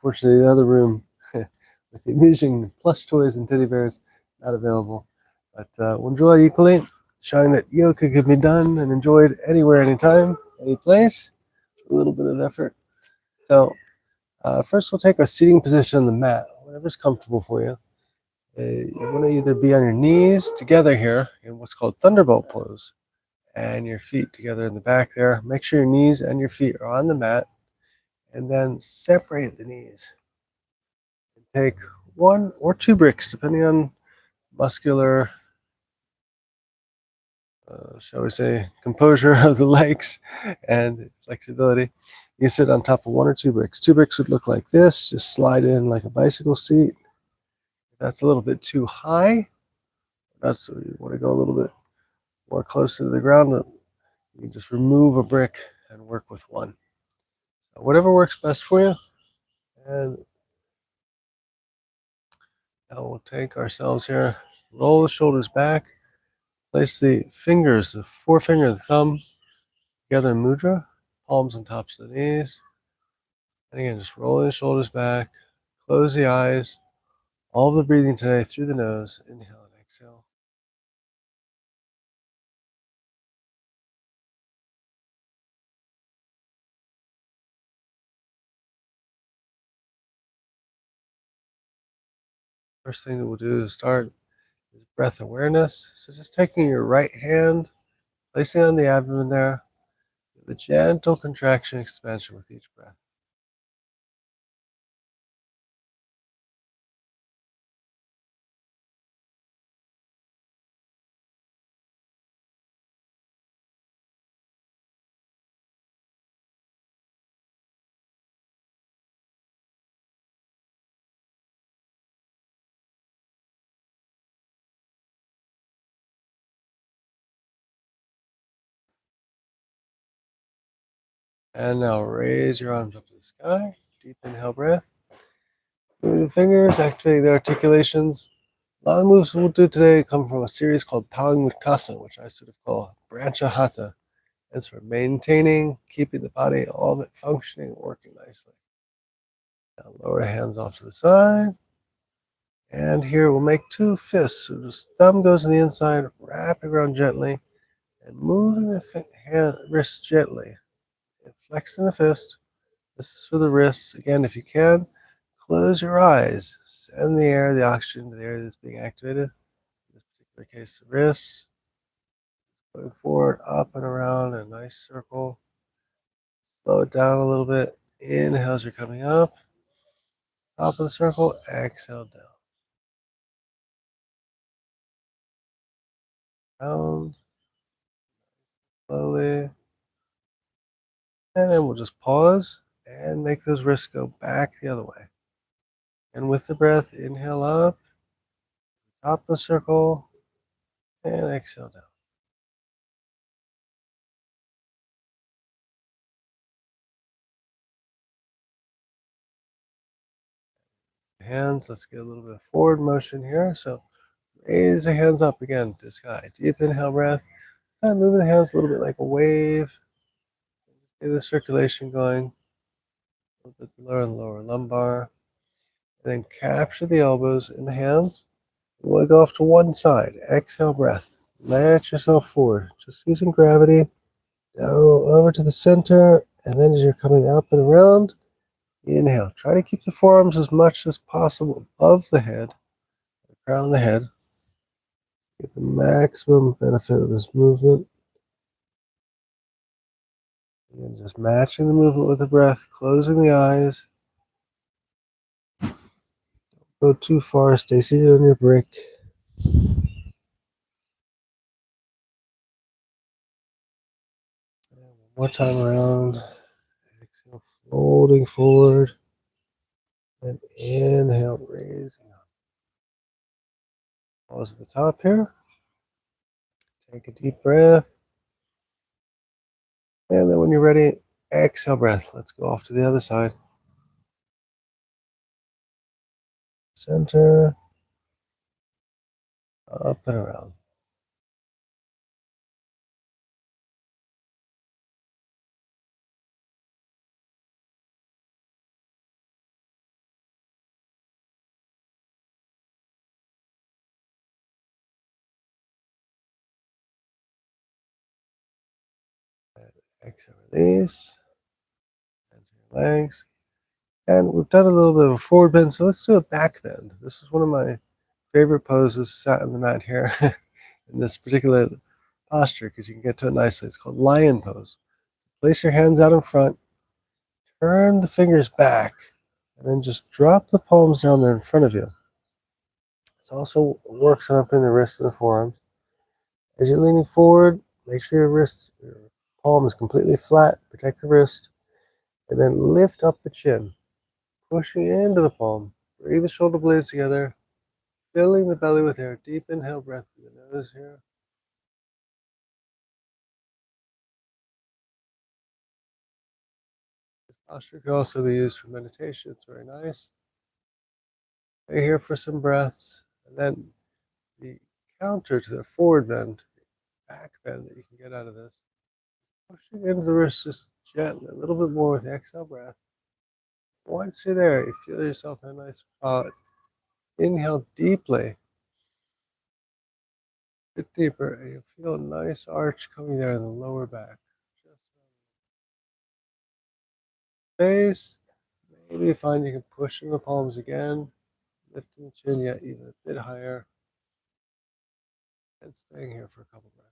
Fortunately, the other room with the amusing plush toys and teddy bears not available. But we'll enjoy equally, showing that yoga can be done and enjoyed anywhere, anytime, any place, a little bit of effort. So first we'll take our seating position on the mat, whatever's comfortable for you. You want to either be on your knees together here in what's called thunderbolt pose, and your feet together in the back there. Make sure your knees and your feet are on the mat, and then separate the knees. Take 1 or 2 bricks, depending on muscular, shall we say, composure of the legs and flexibility. You can sit on top of 1 or 2 bricks. 2 bricks would look like this, just slide in like a bicycle seat. If that's a little bit too high, that's where you want to go a little bit more closer to the ground. You can just remove a brick and work with 1. So whatever works best for you. And now we'll take ourselves here, roll the shoulders back, place the fingers, the forefinger and thumb together in mudra, palms on tops of the knees. And again, just rolling the shoulders back, close the eyes. All of the breathing today through the nose. Inhale and exhale. First thing that we'll do to start is breath awareness. So just taking your right hand, placing it on the abdomen there, with a gentle contraction, expansion with each breath. And now raise your arms up to the sky. Deep inhale breath. Move the fingers, activate the articulations. A lot of the moves we'll do today come from a series called Palamuktasana, which I sort of call Brancha Hatha. It's for maintaining, keeping the body, all of it functioning, working nicely. Now lower hands off to the side. And here we'll make 2 fists. So just thumb goes on the inside, wrap it around gently, and moving the wrist gently. And flexing the fist. This is for the wrists. Again, if you can, close your eyes. Send the oxygen to the area that's being activated. In this particular case, the wrists. Going forward, up and around in a nice circle. Slow it down a little bit. Inhale as you're coming up. Top of the circle, exhale down. Down. Slowly. And then we'll just pause and make those wrists go back the other way. And with the breath, inhale up. Top of the circle. And exhale down. Hands, let's get a little bit of forward motion here. So raise the hands up again to the sky. Deep inhale breath. And moving the hands a little bit like a wave. Get the circulation going. A little bit lower and lower lumbar. And then capture the elbows in the hands. You want to go off to one side. Exhale breath. Let yourself forward. Just using gravity. Down over to the center. And then as you're coming up and around, inhale. Try to keep the forearms as much as possible above the head, the crown of the head. Get the maximum benefit of this movement. And just matching the movement with the breath, closing the eyes. Don't go too far, stay seated on your brick. And one more time around. Exhale, folding forward. Then inhale, raising up. Pause at the top here. Take a deep breath. And then when you're ready, exhale breath. Let's go off to the other side. Center. Up and around. Exhale, release. Hands on your legs. And we've done a little bit of a forward bend, so let's do a back bend. This is one of my favorite poses, sat on the mat here in this particular posture because you can get to it nicely. It's called lion pose. Place your hands out in front, turn the fingers back, and then just drop the palms down there in front of you. This also works on opening the wrists and the forearms. As you're leaning forward, make sure your palm is completely flat, protect the wrist, and then lift up the chin, pushing into the palm. Breathe the shoulder blades together, filling the belly with air. Deep inhale, breath through the nose here. This posture can also be used for meditation. It's very nice. Stay here for some breaths, and then the counter to the forward bend, back bend that you can get out of this. Pushing into the wrist just gently, a little bit more with the exhale breath. Once you're there, you feel yourself in a nice spot. Inhale deeply. Bit deeper, and you feel a nice arch coming there in the lower back. Just space. Maybe find you can push in the palms again, lifting the chin yet even a bit higher, and staying here for a couple breaths.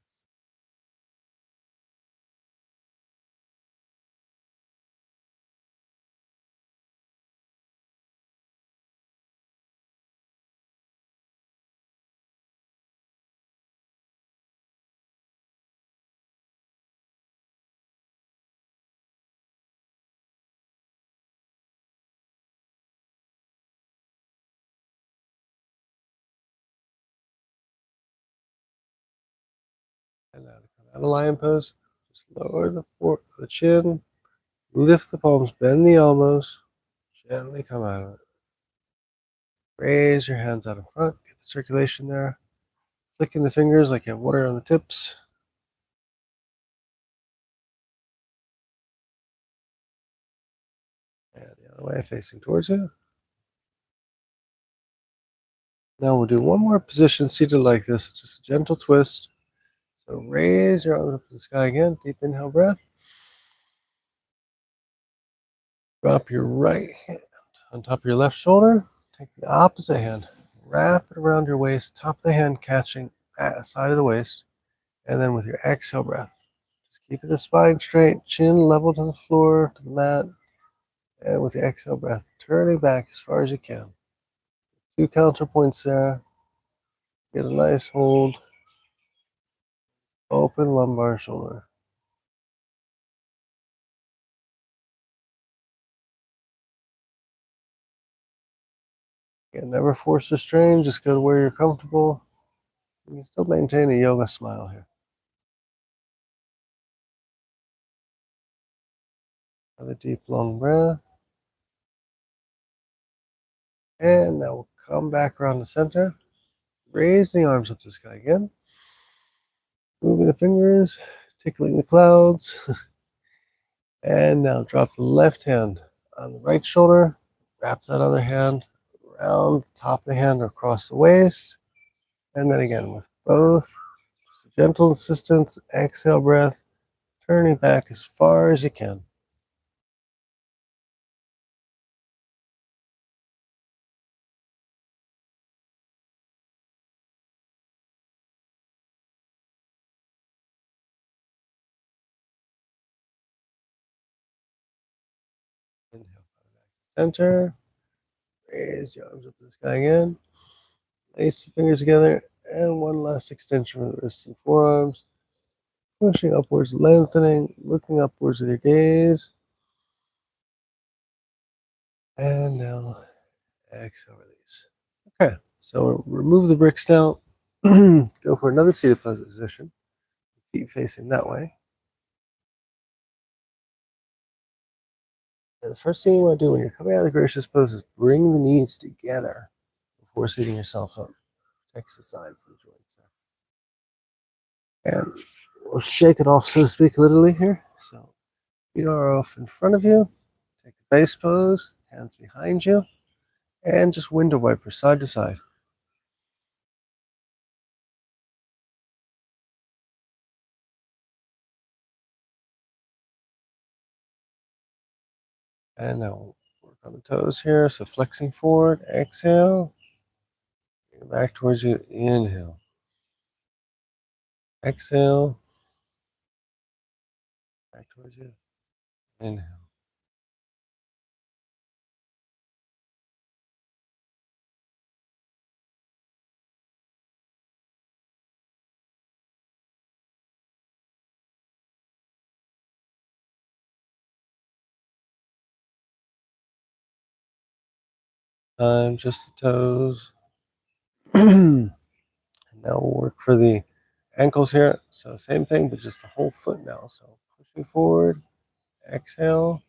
And now to come out of lion pose, just lower the chin, lift the palms, bend the elbows, gently come out of it. Raise your hands out in front, get the circulation there. Flicking the fingers like you have water on the tips. And the other way, facing towards you. Now we'll do one more position seated like this, just a gentle twist. So raise your arms up to the sky again, deep inhale breath. Drop your right hand on top of your left shoulder. Take the opposite hand, wrap it around your waist, top of the hand catching at the side of the waist. And then with your exhale breath, just keeping the spine straight, chin level to the floor, to the mat. And with the exhale breath, turning back as far as you can. 2 counterpoints there. Get a nice hold. Open lumbar shoulder. Again, never force a strain, just go to where you're comfortable. You can still maintain a yoga smile here. Another deep, long breath. And now we'll come back around the center. Raise the arms up to the sky again. Moving the fingers, tickling the clouds. And now drop the left hand on the right shoulder. Wrap that other hand around the top of the hand across the waist. And then again with both. Gentle insistence, exhale breath, turning back as far as you can. Inhale, center. Raise your arms up to the sky again. Lace the fingers together, and one last extension of the wrists and forearms. Pushing upwards, lengthening, looking upwards with your gaze. And now exhale, release. Okay, so remove the bricks now. Go for another seated position. Feet facing that way. And the first thing you want to do when you're coming out of the gracious pose is bring the knees together before seating yourself up. Protects the sides of the joints there. And we'll shake it off, so to speak, literally here. So feet are off in front of you. Take the base pose, hands behind you, and just window wiper side to side. And now work on the toes here. So flexing forward, exhale. Bring it back towards you, inhale. Exhale. Back towards you, inhale. Just the toes. And now we'll work for the ankles here. So same thing, but just the whole foot now. So pushing forward, exhale,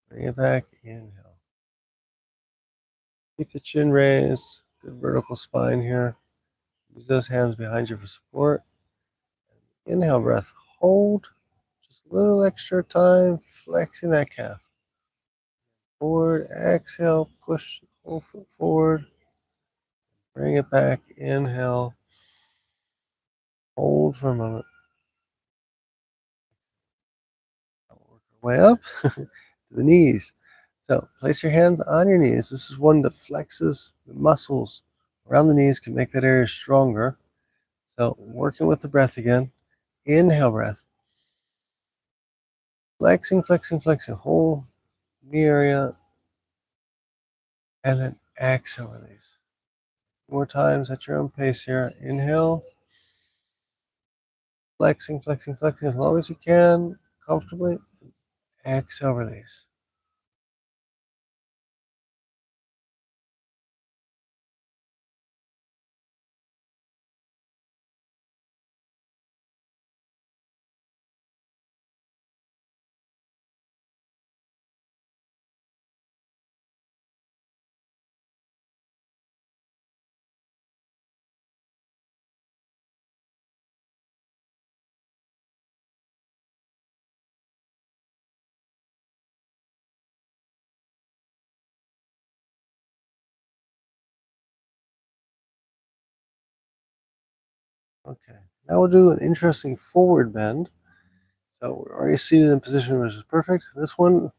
bring it back, inhale. Keep the chin raised, good vertical spine here. Use those hands behind you for support. Inhale breath, hold. Just a little extra time, flexing that calf. Forward, exhale, push the whole foot forward. Bring it back, inhale. Hold for a moment. Work our way up to the knees. So place your hands on your knees. This is one that flexes the muscles around the knees, can make that area stronger. So working with the breath again. Inhale breath. Flexing, flexing, flexing. Whole knee area. And then exhale, release. More times at your own pace here. Inhale. Flexing, flexing, flexing as long as you can, comfortably. Exhale, release. Okay, now we'll do an interesting forward bend. So we're already seated in a position which is perfect. This one,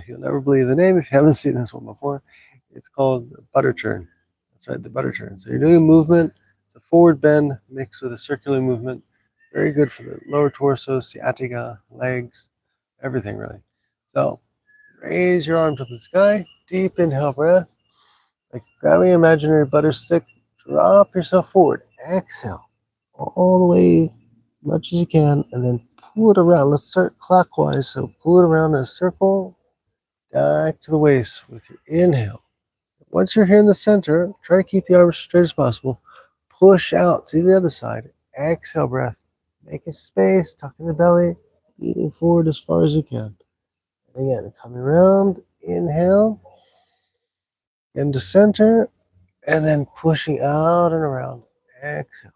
you'll never believe the name if you haven't seen this one before. It's called butter churn. That's right, the butter churn. So you're doing a movement. It's a forward bend mixed with a circular movement. Very good for the lower torso, sciatica, legs, everything really. So raise your arms up to the sky. Deep inhale breath. Like grabbing an imaginary butter stick. Drop yourself forward. Exhale all the way much as you can, and then pull it around. Let's start clockwise. So pull it around in a circle, back to the waist with your inhale. Once you're here in the center, try to keep the arms straight as possible. Push out to the other side. Exhale breath. Make a space, tuck in the belly, leaning forward as far as you can. And again, coming around, inhale, into center, and then pushing out and around. Exhale.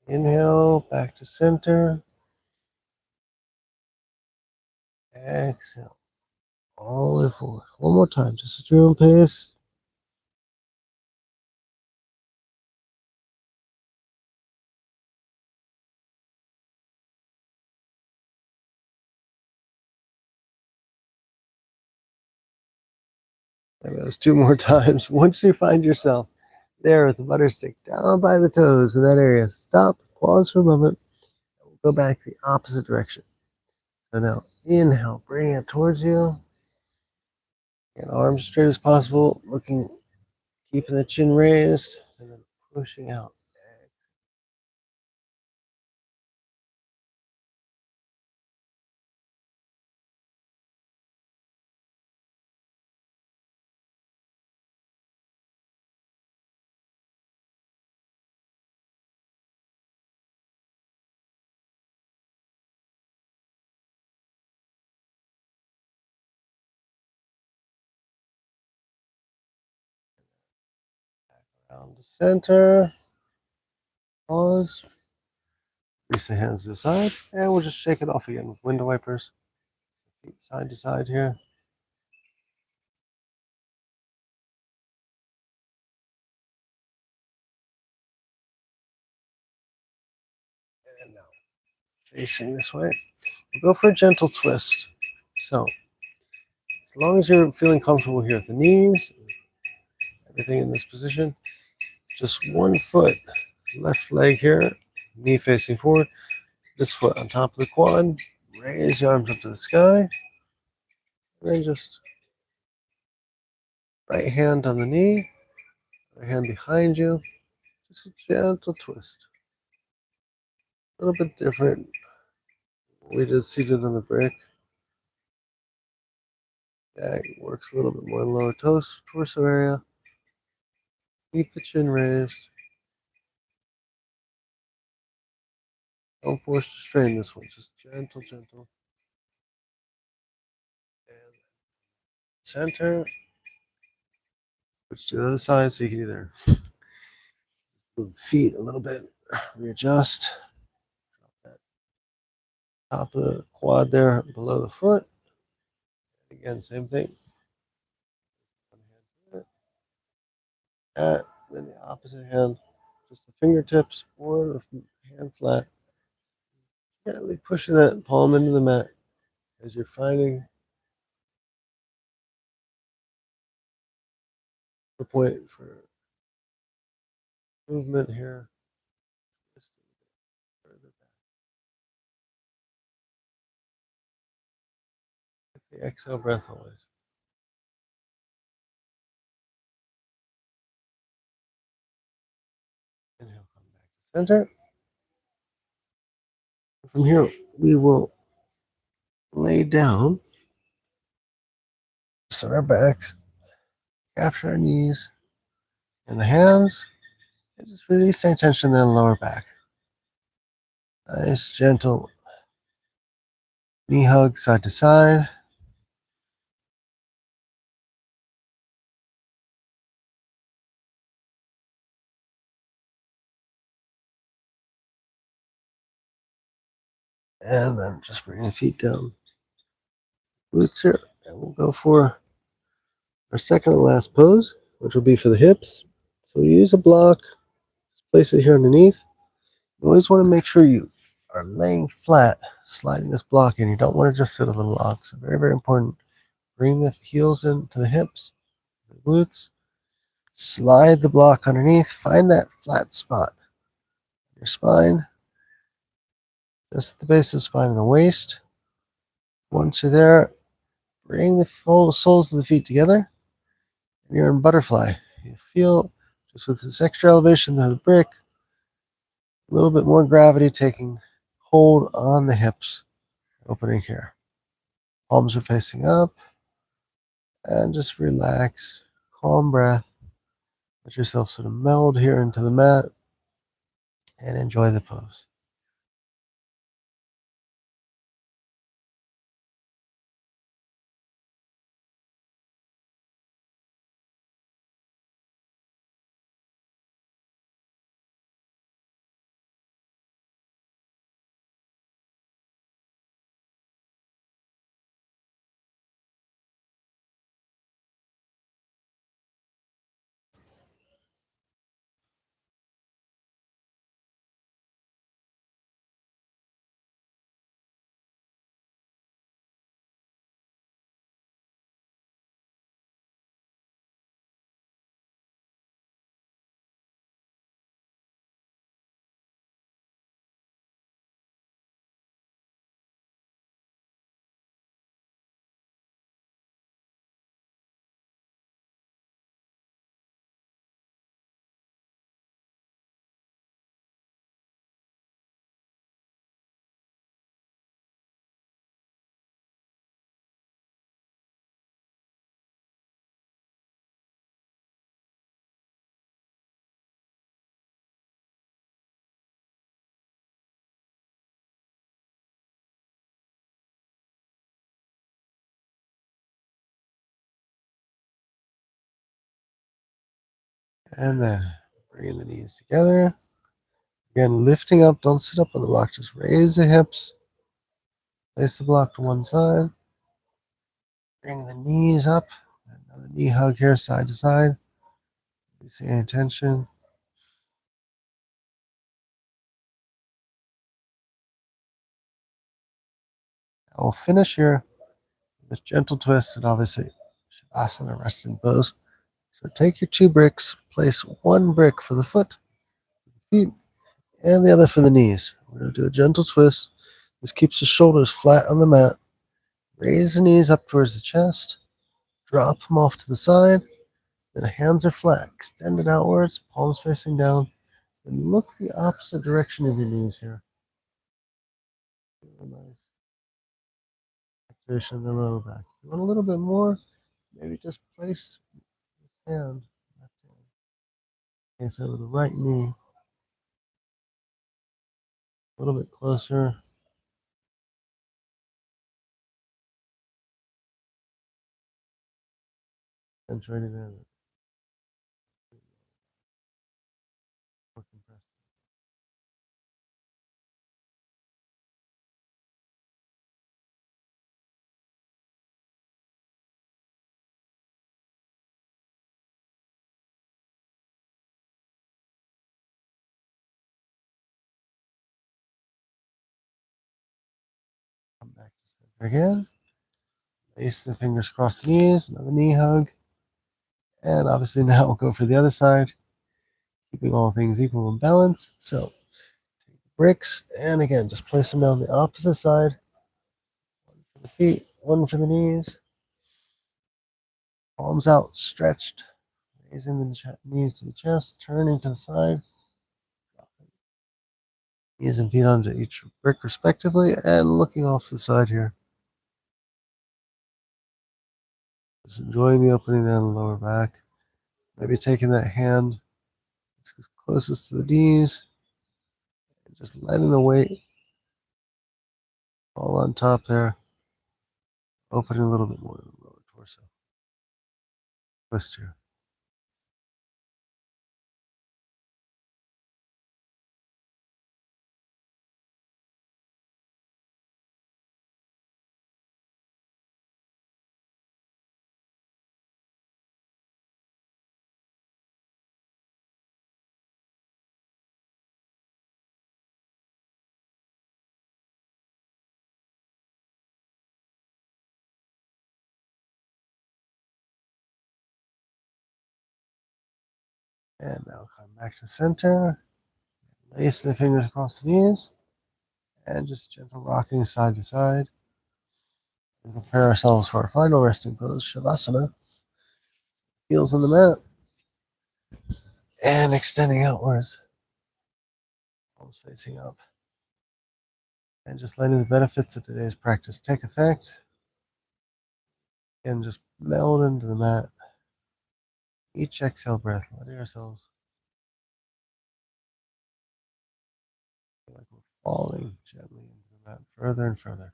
Inhale, back to center. Exhale. All the way forward. One more time, just at your own pace. Maybe that's two more times. Once you find yourself there with the butter stick down by the toes in that area, stop, pause for a moment, and we'll go back the opposite direction. So now inhale, bring it towards you. And arms straight as possible, looking, keeping the chin raised, and then pushing out. Around the center. Pause. Release the hands to the side, and we'll just shake it off again with window wipers. Feet side to side here. And now facing this way. We'll go for a gentle twist. So, as long as you're feeling comfortable here at the knees, everything in this position, just one foot, left leg here, knee facing forward, this foot on top of the quad, raise your arms up to the sky, and then just right hand on the knee, other hand behind you, just a gentle twist. A little bit different. We did seated on the brick. That works a little bit more in lower torso area. Keep the chin raised. Don't force to strain this one. Just gentle, gentle. And center. Switch to the other side so you can either move the feet a little bit, readjust. That top of the quad there below the foot. Again, same thing. And then the opposite hand, just the fingertips or the hand flat. Gently pushing that palm into the mat as you're finding the point for movement here. Just further back. With the exhale breath always. Inhale, come back to center. From here, we will lay down, set our backs, capture our knees and the hands, and just release any tension in the lower back. Nice, gentle knee hug side to side. And then just bring the feet down. Glutes here. And we'll go for our second and last pose, which will be for the hips. So we use a block, just place it here underneath. You always want to make sure you are laying flat, sliding this block in. You don't want to just sit a little lock. So very, very important. Bring the heels into the hips, the glutes. Slide the block underneath. Find that flat spot. Your spine, just the base of the spine and the waist. Once you're there, bring the full soles of the feet together. And you're in butterfly. You feel, just with this extra elevation of the brick, a little bit more gravity taking hold on the hips, opening here. Palms are facing up. And just relax, calm breath. Let yourself sort of meld here into the mat and enjoy the pose. And then bringing the knees together. Again, lifting up, don't sit up on the block, just raise the hips. Place the block to one side. Bring the knees up. Another knee hug here, side to side. Releasing any tension. I will finish here with a gentle twist and obviously Shavasana resting pose. So take your 2 bricks, place 1 brick for the foot, feet, and the other for the knees. We're going to do a gentle twist. This keeps the shoulders flat on the mat. Raise the knees up towards the chest. Drop them off to the side. Then hands are flat, extended outwards, palms facing down. And look the opposite direction of your knees here. Nice activation in the lower back. If you want a little bit more, maybe just place this hand, left hand, face over the right knee. A little bit closer. Concentrating there. More compressed. Come back to center again. Place the fingers across the knees, another knee hug. And obviously now we'll go for the other side, keeping all things equal and balanced. So take the bricks, and again, just place them down the opposite side. 1 for the feet, 1 for the knees. Palms out, stretched. Raising the knees to the chest, turning to the side. Knees and feet onto each brick respectively, and looking off to the side here. Just enjoying the opening there in the lower back. Maybe taking that hand that's closest to the knees, and just letting the weight fall on top there. Opening a little bit more of the lower torso. Twist here. And now come back to center. Lace the fingers across the knees. And just gentle rocking side to side. And prepare ourselves for our final resting pose, Shavasana. Heels on the mat. And extending outwards. Palms facing up. And just letting the benefits of today's practice take effect. And just meld into the mat. Each exhale breath, letting ourselves feel like we're falling gently into the mat further and further.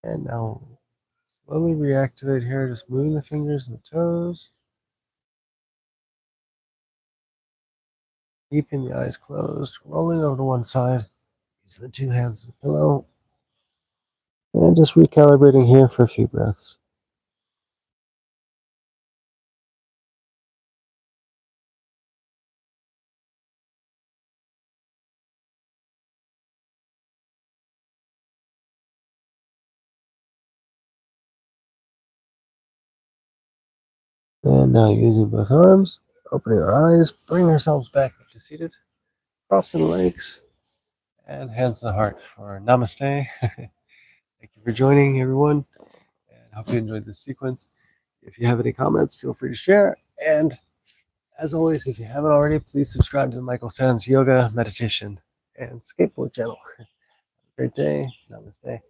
And now slowly reactivate here, just moving the fingers and the toes. Keeping the eyes closed, rolling over to one side. Use the 2 hands as a pillow. And just recalibrating here for a few breaths. And now using both arms, opening our eyes, bring ourselves back up to seated, crossing the legs, and hands to the heart for Namaste. Thank you for joining, everyone, and I hope you enjoyed this sequence. If you have any comments, feel free to share. And as always, if you haven't already, please subscribe to the Michael Sands Yoga, Meditation, and Skateboard channel. Have a great day. Namaste.